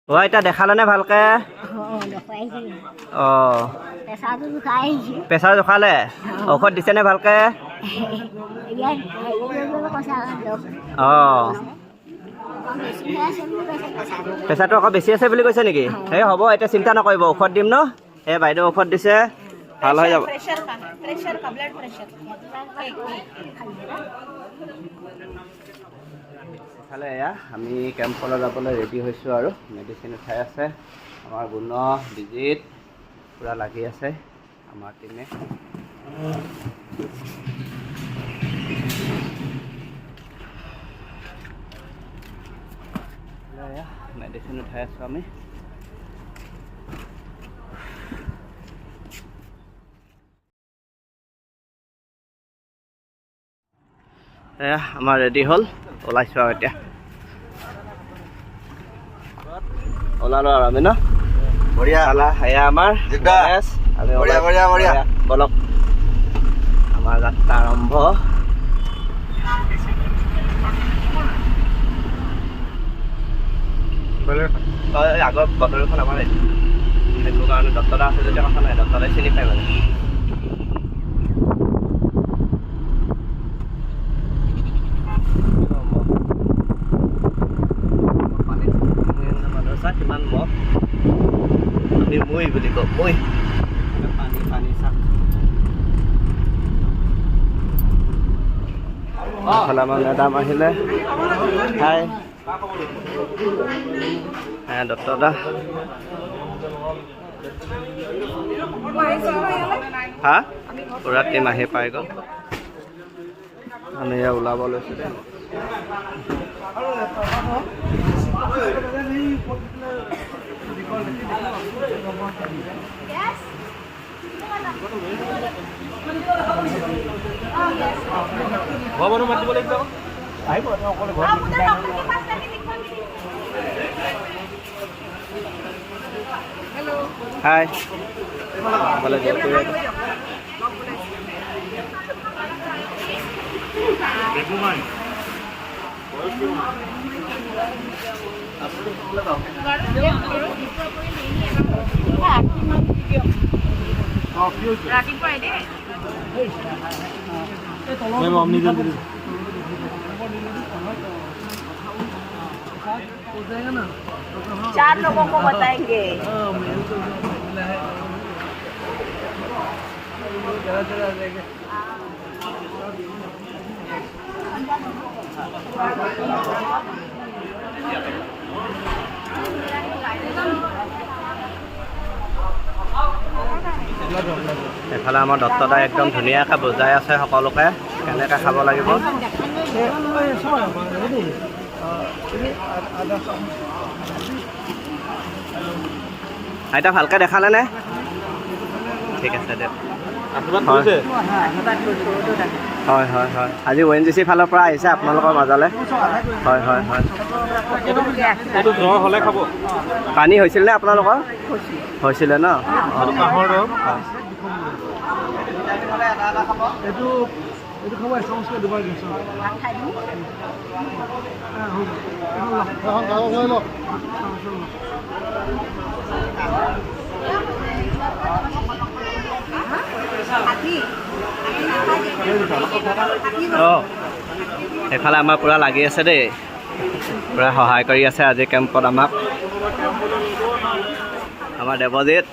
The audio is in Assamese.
ও এটা দেখালেনে ভালকে অঁ প্ৰেছাৰ জোখালে ঔষধ দিছেনে ভালকে অঁ প্ৰেছাৰটো আকৌ বেছি আছে বুলি কৈছে নেকি এই হ'ব এতিয়া চিন্তা নকৰিব ঔষধ দিম ন এই বাইদেউ ঔষধ দিছে ভাল হৈ যাব ইফালে এয়া আমি কেম্পলৈ যাবলৈ ৰেডি হৈছোঁ আৰু মেডিচিন উঠাই আছে আমাৰ গুণ বিজিত পূৰা লাগি আছে আমাৰ টিমে মেডিচিন উঠাই আছোঁ আমি এয়া আমাৰ ৰেডি হ'ল ওলাইছোঁ আৰু এতিয়া ওলালোঁ আৰু আমি ন বঢ়িয়া এয়া আমাৰ বলক আমাৰ যাত্ৰা আৰম্ভ আগৰ বতৰখন আমাৰ সেইটো কাৰণে ডক্টৰ আছে যেতিয়া কথা নাই ডক্টৰে চিনি পায় মানে কিমান মহ আমি মই বুলি কওঁ মই পানী পানী চাক আমাৰ মেডাম আহিলে হাই ডক্টৰ দা হা পুৰা টিম আহি পাই গ'ল আমি এয়া ওলাব লৈছোঁ দেই হাই चार लोगों को बताएंगे এফালে আমাৰ দত্তদাই একদম ধুনীয়াকৈ বুজাই আছে সকলোকে কেনেকৈ খাব লাগিব আইতা ভালকৈ দেখালেনে ঠিক আছে দিয়ক হয় হয় হয় আজি ONGC ফালৰ পৰা আহিছে আপোনালোকৰ মাজলৈ হয় হয় হয় পানী হৈছিল নে আপোনালোকৰ হৈছিলে ন এইফালে আমাৰ পূৰা লাগি আছে দেই পূৰা সহায় কৰি আছে আজি কেম্পত আমাক আমাৰ দেৱজিত